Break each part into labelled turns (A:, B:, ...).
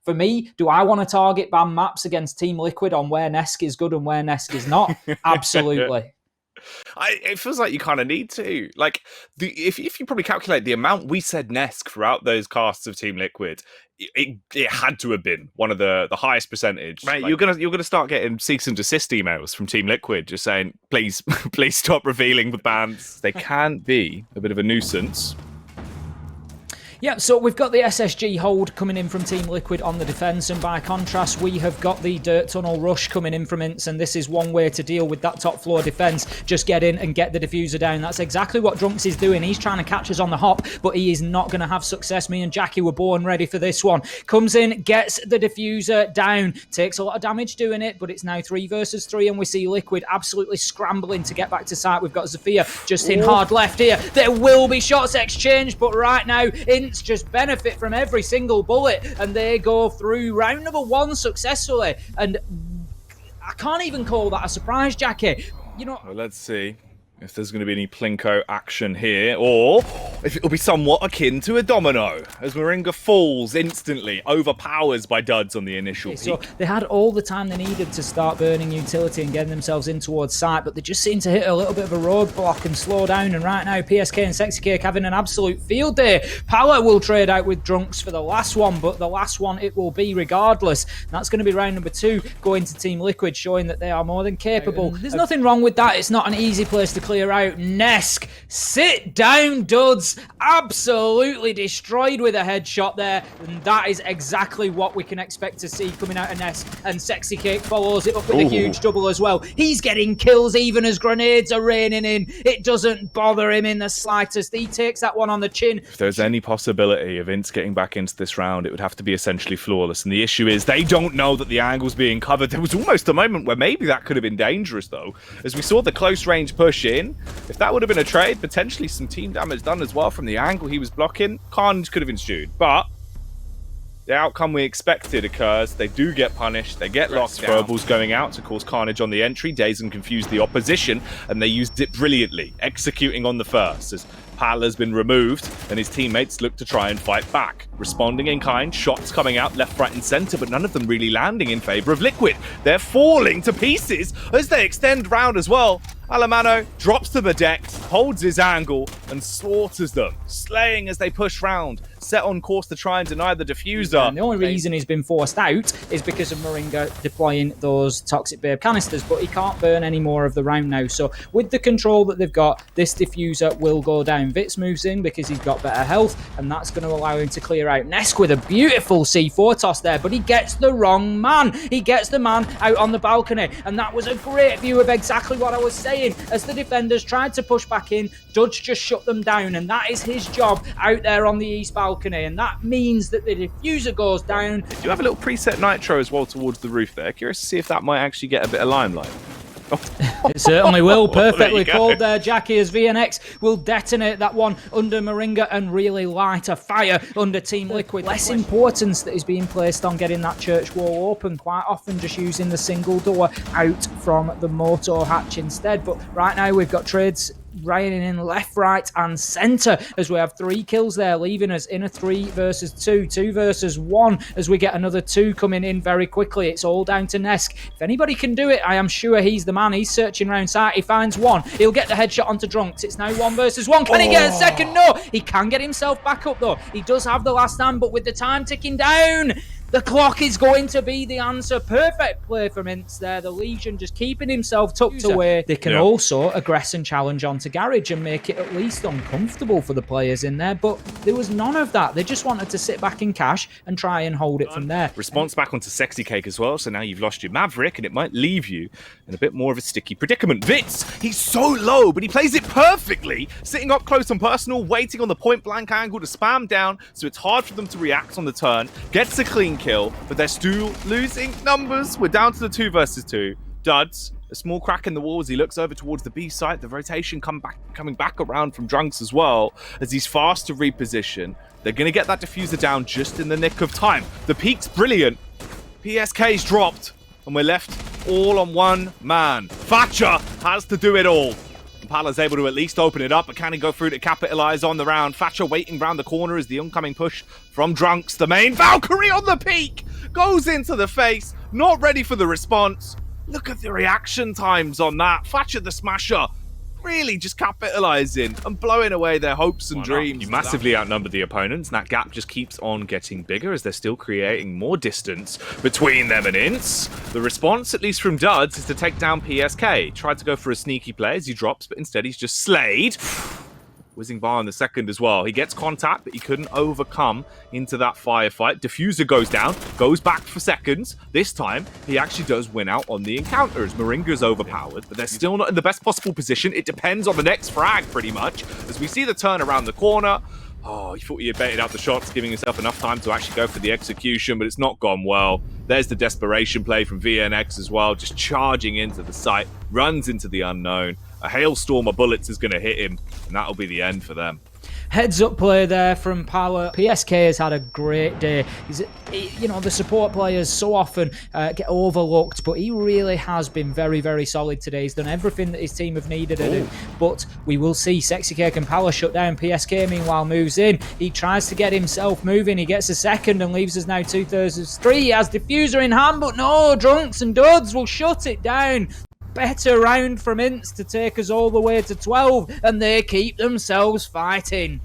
A: For me, do I want to target ban maps against Team Liquid on where Nesk is good and where Nesk is not? Absolutely.
B: It feels like you kind of need to. Like, if you probably calculate the amount we said Nesk throughout those casts of Team Liquid, it had to have been one of the highest percentage. Right, like, you're gonna start getting cease and desist emails from Team Liquid just saying, please stop revealing the bans. They can be a bit of a nuisance.
A: Yeah, so we've got the SSG hold coming in from Team Liquid on the defence, and by contrast, we have got the Dirt Tunnel rush coming in from INTZ, and this is one way to deal with that top floor defence. Just get in and get the diffuser down. That's exactly what Drunks is doing. He's trying to catch us on the hop, but he is not going to have success. Me and Jackie were born ready for this one. Comes in, gets the diffuser down, takes a lot of damage doing it, but it's now 3 versus 3, and we see Liquid absolutely scrambling to get back to site. We've got Zofia just in hard left here. There will be shots exchanged, but right now, INTZ just benefit from every single bullet, and they go through round number 1 successfully. And I can't even call that a surprise, Jackie. You know,
B: well, let's see if there's going to be any Plinko action here, or if it'll be somewhat akin to a domino, as Moringa falls instantly, overpowers by Duds on the initial peak.
A: So they had all the time they needed to start burning utility and getting themselves in towards site, but they just seem to hit a little bit of a roadblock and slow down, and right now PSK and SiegeGG having an absolute field day. Power will trade out with Drunks for the last one, but the last one it will be regardless. That's going to be round number 2, going to Team Liquid, showing that they are more than capable. There's nothing wrong with that. It's not an easy place to clear out. Nesk, sit down, Duds. Absolutely destroyed with a headshot there, and that is exactly what we can expect to see coming out of Nesk. And SiegeGG follows it up with a huge double as well. He's getting kills even as grenades are raining in. It doesn't bother him in the slightest. He takes that one on the chin.
B: If there's any possibility of INTZ getting back into this round, it would have to be essentially flawless, and the issue is they don't know that the angle's being covered. There was almost a moment where maybe that could have been dangerous, though, as we saw the close range push in. If that would have been a trade, potentially some team damage done as well from the angle he was blocking, carnage could have ensued. But the outcome we expected occurs. They do get punished. They get locked down. Throwables going out to cause carnage on the entry. Dazen confused the opposition, and they used it brilliantly, executing on the first as Pal has been removed, and his teammates look to try and fight back. Responding in kind, shots coming out left, right, and center, but none of them really landing in favor of Liquid. They're falling to pieces as they extend round as well. Alamano drops to the deck, holds his angle, and slaughters them, slaying as they push round, set on course to try and deny the diffuser.
A: And the only reason he's been forced out is because of Moringa deploying those Toxic Babe canisters, but he can't burn any more of the round now. So with the control that they've got, this diffuser will go down. Vitz moves in because he's got better health, and that's going to allow him to clear out. Nesk with a beautiful C4 toss there, but he gets the wrong man. He gets the man out on the balcony, and that was a great view of exactly what I was saying. As the defenders tried to push back in, Judge just shut them down, and that is his job out there on the east balcony, and that means that the diffuser goes down.
B: Do you have a little preset nitro as well towards the roof there? Curious to see if that might actually get a bit of limelight.
A: It certainly will. Perfectly called there, Jackie, as VNX will detonate that one under Moringa and really light a fire under Team Liquid. Less importance that is being placed on getting that church wall open, quite often just using the single door out from the motor hatch instead. But right now we've got trades raining in left, right, and centre as we have 3 kills there, leaving us in a 3 versus 2, 2 versus 1 as we get another 2 coming in very quickly. It's all down to Nesk. If anybody can do it, I am sure he's the man. He's searching around site. He finds one. He'll get the headshot onto Drunks. It's now 1 versus 1. Can he get a second? No. He can get himself back up though. He does have the last stand, but with the time ticking down, the clock is going to be the answer. Perfect play from INTZ there. The Legion just keeping himself tucked away. They can also aggress and challenge onto Garage and make it at least uncomfortable for the players in there, but there was none of that. They just wanted to sit back in cash and try and hold it from there.
B: Response back onto SiegeGG as well, so now you've lost your Maverick, and it might leave you in a bit more of a sticky predicament. Vitz, he's so low, but he plays it perfectly, sitting up close on personal, waiting on the point-blank angle to spam down, so it's hard for them to react on the turn. Gets a clean kill, but they're still losing numbers. We're down to the 2 versus 2. Duds, a small crack in the wall as he looks over towards the B site. The rotation coming back around from Drunks as well, as he's fast to reposition. They're going to get that diffuser down just in the nick of time. The peak's brilliant. PSK's dropped, and we're left all on one man. Thatcher has to do it all. Pala's able to at least open it up, but can he go through to capitalize on the round? Thatcher waiting round the corner as the oncoming push from Drunks. The main Valkyrie on the peak! goes into the face, not ready for the response. Look at the reaction times on that. Thatcher the Smasher really just capitalizing and blowing away their hopes and dreams. You massively outnumber the opponents, and that gap just keeps on getting bigger as they're still creating more distance between them and INTZ. The response, at least from Duds, is to take down PSK. Tried to go for a sneaky play as he drops, but instead he's just slayed. Whizzing by on the second as well. He gets contact, but he couldn't overcome into that firefight. Diffuser goes down, goes back for seconds. This time, he actually does win out on the encounter as Moringa's overpowered, but they're still not in the best possible position. It depends on the next frag, pretty much, as we see the turn around the corner. Oh, he thought he had baited out the shots, giving himself enough time to actually go for the execution, but it's not gone well. There's the desperation play from VNX as well, just charging into the site, runs into the unknown. A hailstorm of bullets is going to hit him, and that'll be the end for them.
A: Heads up play there from Power. PSK has had a great day. You know, the support players so often get overlooked, but he really has been very, very solid today. He's done everything that his team have needed to do. But we will see SiegeGG and Power shut down. PSK, meanwhile, moves in. He tries to get himself moving. He gets a second and leaves us now 2/3. He has Diffuser in hand, but no, Drunks and Duds will shut it down. Better round from INTZ to take us all the way to 12, and they keep themselves fighting.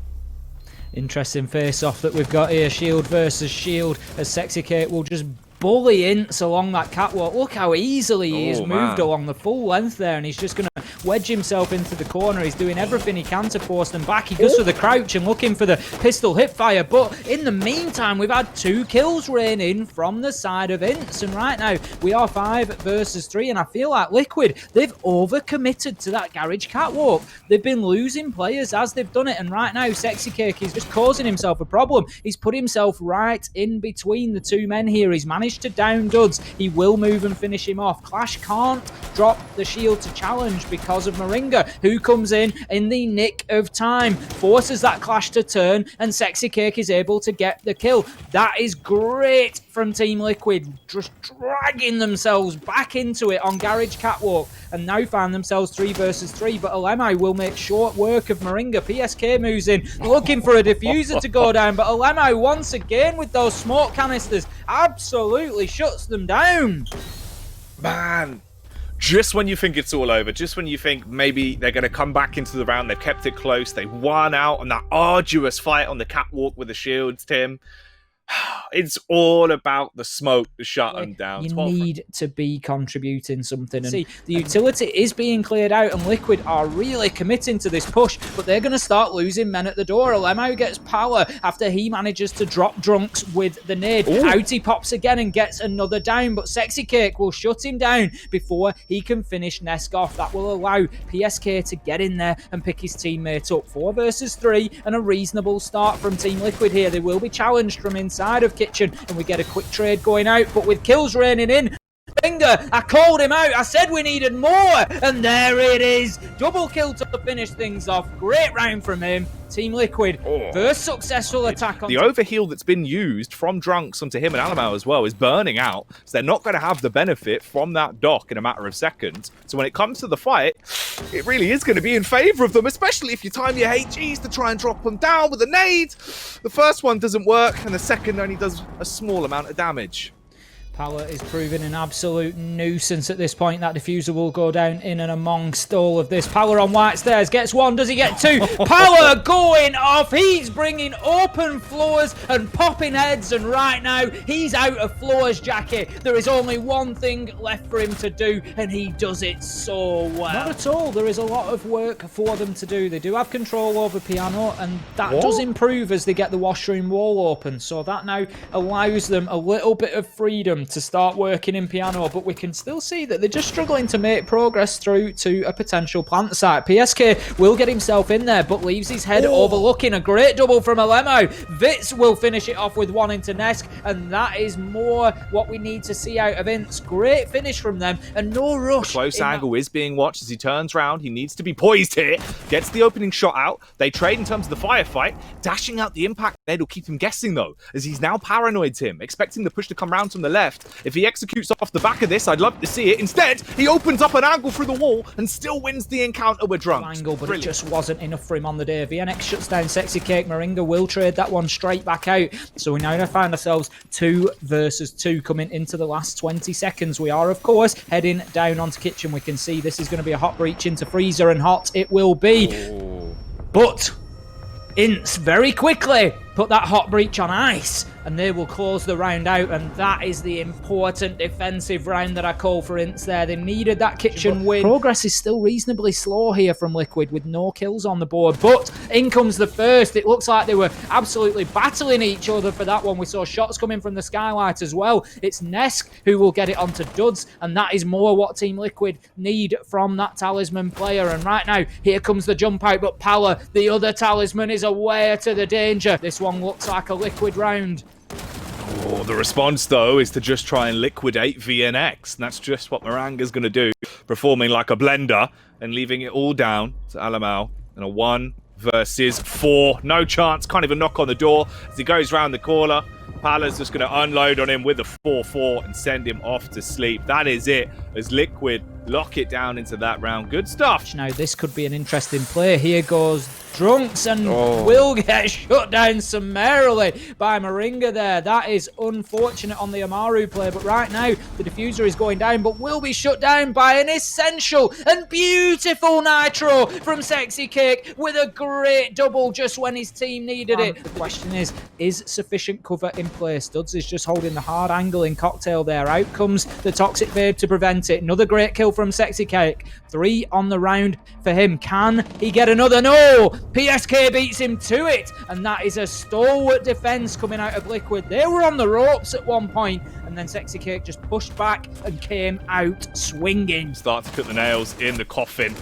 A: Interesting face-off that we've got here, Shield versus Shield, as SiegeGG will just bully INTZ along that catwalk. Look how easily he has moved along the full length there, and he's just going to wedge himself into the corner. He's doing everything he can to force them back. He goes for the crouch and looking for the pistol hip fire, but in the meantime, we've had 2 kills rain in from the side of INTZ, and right now, we are 5 versus 3, and I feel like Liquid, they've overcommitted to that garage catwalk. They've been losing players as they've done it, and right now, SiegeGG is just causing himself a problem. He's put himself right in between the 2 men here. He's managed to down Duds. He will move and finish him off. Clash can't drop the shield to challenge because of Moringa, who comes in the nick of time, forces that Clash to turn, and SiegeGG is able to get the kill. That is great from Team Liquid, just dragging themselves back into it on Garage Catwalk, and now find themselves 3 versus 3, but Alemi will make short work of Moringa. PSK moves in, looking for a diffuser to go down, but Alemi once again with those smoke canisters absolutely shuts them down.
B: Man, just when you think it's all over, just when you think maybe they're going to come back into the round, they've kept it close, they won out on that arduous fight on the catwalk with the shields, Tim. It's all about the smoke to shut them down.
A: You need to be contributing something. And see, the utility is being cleared out, and Liquid are really committing to this push, but they're going to start losing men at the door. Alemo gets power after he manages to drop Drunks with the nade. Out he pops again and gets another down, but SiegeGG will shut him down before he can finish Nesk off. That will allow PSK to get in there and pick his teammate up. 4 versus 3, and a reasonable start from Team Liquid here. They will be challenged from inside of Kitchen, and we get a quick trade going out, but with kills raining in. Finger, I called him out. I said we needed more, and there it is. Double kill to finish things off. Great round from him. Team Liquid, first successful attack on
B: the overheal that's been used from Drunks onto him and Alamo as well is burning out, so they're not going to have the benefit from that dock in a matter of seconds. So when it comes to the fight, it really is going to be in favor of them, especially if you time your HEs to try and drop them down with a nade. The first one doesn't work, and the second only does a small amount of damage.
A: Power is proving an absolute nuisance at this point. That diffuser will go down in and amongst all of this. Power on white stairs. Gets 1. Does he get 2? Power going off. He's bringing open floors and popping heads. And right now, he's out of floors, Jackie. There is only one thing left for him to do, and he does it so well. Not at all. There is a lot of work for them to do. They do have control over piano, and that does improve as they get the washroom wall open. So that now allows them a little bit of freedom to start working in piano, but we can still see that they're just struggling to make progress through to a potential plant site. PSK will get himself in there, but leaves his head overlooking. A great double from Alemo. Vitz will finish it off with 1 into Nesk, and that is more what we need to see out of INTZ. Great finish from them, and no rush.
B: The close angle is being watched as he turns around. He needs to be poised here. Gets the opening shot out. They trade in terms of the firefight. Dashing out the impact nade will keep him guessing, though, as he's now paranoid him, expecting the push to come round from the left. left. If he executes off the back of this, I'd love to see it. Instead, he opens up an angle through the wall and still wins the encounter with Drunks.
A: Angle, but
B: Brilliant.
A: it just wasn't enough for him on the day. VNX shuts down Sexy Cake. Maringa will trade that one straight back out. So we now find ourselves 2 versus 2 coming into the last 20 seconds. We are, of course, heading down onto Kitchen. We can see this is going to be a hot breach into Freezer, and hot it will be.
B: Ooh.
A: But INTZ very quickly put that hot breach on ice, and they will close the round out, and that is the important defensive round that I call for INTZ there. They needed that Kitchen win. Progress is still reasonably slow here from Liquid with no kills on the board, but in comes the first. It looks like they were absolutely battling each other for that one. We saw shots coming from the skylight as well. It's Nesk who will get it onto Duds, and that is more what Team Liquid need from that talisman player. And right now, here comes the jump out, but Pala, the other talisman, is aware to the danger. This one looks like a Liquid round.
B: Oh, the response, though, is to just try and liquidate VNX. And that's just what Maranga's going to do, performing like a blender and leaving it all down to Alamau in a 1 versus 4. No chance, can't even knock on the door as he goes round the corner. Pala's just going to unload on him with a 4-4 and send him off to sleep. That is it, as Liquid lock it down into that round. Good stuff.
A: Now, this could be an interesting play. Here goes Drunks, and will get shut down summarily by Maringa there. That is unfortunate on the Amaru play, but right now the diffuser is going down, but will be shut down by an essential and beautiful Nitro from Sexy Cake with a great double just when his team needed it. The question is sufficient cover in place? Duds is just holding the hard angle in Cocktail there. Out comes the Toxic Babe to prevent it. Another great kill from Sexy Cake. 3 on the round for him. Can he get another? No! PSK beats him to it, and that is a stalwart defense coming out of Liquid. They were on the ropes at one point, and then Sexy Cake just pushed back and came out swinging.
B: Start to put the nails in the coffin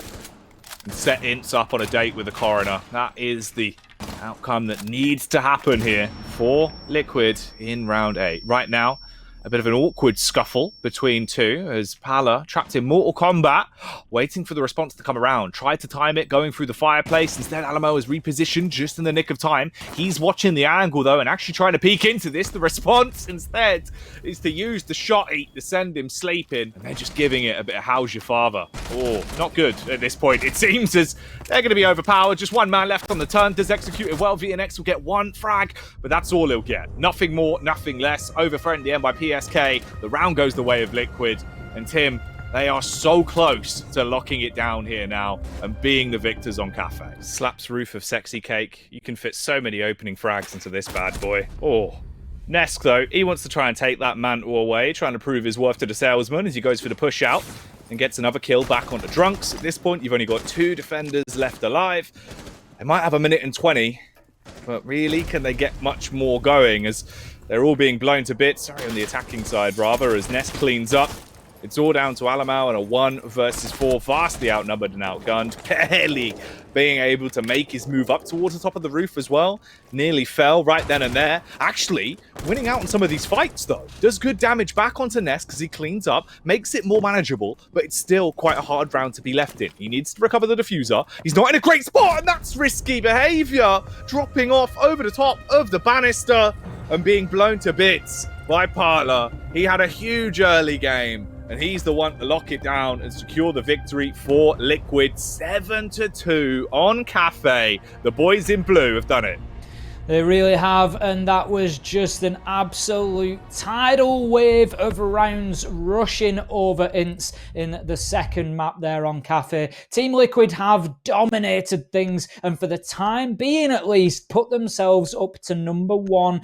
B: and set INTZ up on a date with the coroner. That is the outcome that needs to happen here for Liquid in round 8. Right now, a bit of an awkward scuffle between two as Pala, trapped in Mortal Kombat, waiting for the response to come around. Tried to time it, going through the fireplace. Instead, Alamo is repositioned just in the nick of time. He's watching the angle, though, and actually trying to peek into this. The response, instead, is to use the shot heat to send him sleeping. And they're just giving it a bit of how's your father. Oh, not good at this point. It seems as they're going to be overpowered. Just one man left on the turn. Does execute it well. VNX will get 1 frag, but that's all he'll get. Nothing more, nothing less. Overthrown at the end by PSK. The round goes the way of Liquid. And Tim, they are so close to locking it down here now and being the victors on Cafe. Slaps roof of Sexy Cake. You can fit so many opening frags into this bad boy. Oh. Nesk, though, he wants to try and take that mantle away, trying to prove his worth to the salesman as he goes for the push out and gets another kill back onto Drunks. At this point, you've only got 2 defenders left alive. They might have a minute and 20, but really, can they get much more going as they're all being blown to bits? Sorry, on the attacking side, rather, as Nesk cleans up. It's all down to Alamau and a 1 versus 4, vastly outnumbered and outgunned, barely being able to make his move up towards the top of the roof as well. Nearly fell right then and there. Actually, winning out on some of these fights, though. Does good damage back onto Nesk because he cleans up, makes it more manageable, but it's still quite a hard round to be left in. He needs to recover the diffuser. He's not in a great spot, and that's risky behavior. Dropping off over the top of the banister and being blown to bits by Parla. He had a huge early game, and he's the one to lock it down and secure the victory for Liquid. 7-2 on Cafe. The boys in blue have done it.
A: They really have, and that was just an absolute tidal wave of rounds rushing over INTZ in the second map there on Cafe. Team Liquid have dominated things, and for the time being at least, put themselves up to number 1